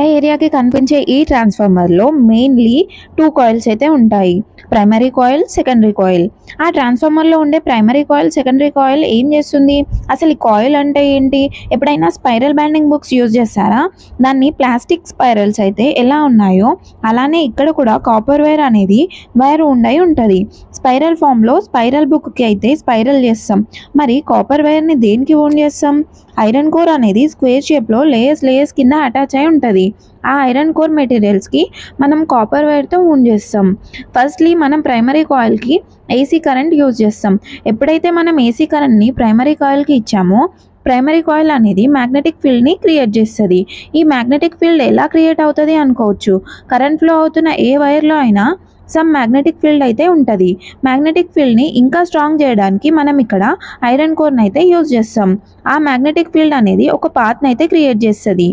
ఏరియాకి కనిపించే ఈ ట్రాన్స్ఫార్మర్‌లో మెయిన్‌లీ 2 కాయిల్స్ అయితే ఉంటాయి. Primary coil, secondary coil. ఆ ట్రాన్స్ఫార్మర్‌లో ఉండే ప్రైమరీ కాయిల్, సెకండరీ కాయిల్ ఏం చేస్తుంది? అసలు ఈ కాయిల్ అంటే ఏంటి? ఎప్పుడైనా స్పైరల్ బైండింగ్ బుక్స్ యూజ్ చేశారా? దాన్ని ప్లాస్టిక్ స్పైరల్స్ అయితే ఎలా ఉన్నాయో అలానే ఇక్కడ కూడా కాపర్ వైర్ అనేది వైర్ ఉంటది. స్పైరల్ ఫామ్‌లో స్పైరల్ బుక్‌కి అయితే స్పైరల్ చేస్తాం. మరి కాపర్ వైర్‌ని దేనికి వౌండ్ చేస్తాం? ఐరన్ కోర్ అనేది స్క్వేర్ షేప్‌లో లేయర్స్ కింద అటాచ్ అయి ఉంటది. ఆ ఐరన్ కోర్ మెటీరియల్స్‌కి మనం కాపర్ వైర్‌తో వౌండ్ చేస్తాం. ఫస్ట్‌లీ మనం ప్రైమరీ కాయిల్‌కి ఏసీ కరెంట్ యూజ్ చేస్తాం. ఎప్పుడైతే మనం ఏసీ కరెంట్‌ని ప్రైమరీ కాయిల్‌కి ఇచ్చామో, ప్రైమరీ కాయిల్ అనేది మ్యాగ్నెటిక్ ఫీల్డ్‌ని క్రియేట్ చేస్తది. ఈ మ్యాగ్నెటిక్ ఫీల్డ్ ఎలా క్రియేట్ అవుతది అనుకోవచ్చు. కరెంట్ ఫ్లో అవుతున్న ఏ వైర్‌లో అయినా సమ్ మ్యాగ్నెటిక్ ఫీల్డ్ అయితే ఉంటది. మ్యాగ్నెటిక్ ఫీల్డ్‌ని ఇంకా స్ట్రాంగ్ చేయడానికి మనం ఇక్కడ ఐరన్ కోర్‌ని అయితే యూజ్ చేస్తాం. ఆ మ్యాగ్నెటిక్ ఫీల్డ్ అనేది ఒక పాత్‌ని అయితే క్రియేట్ చేస్తది.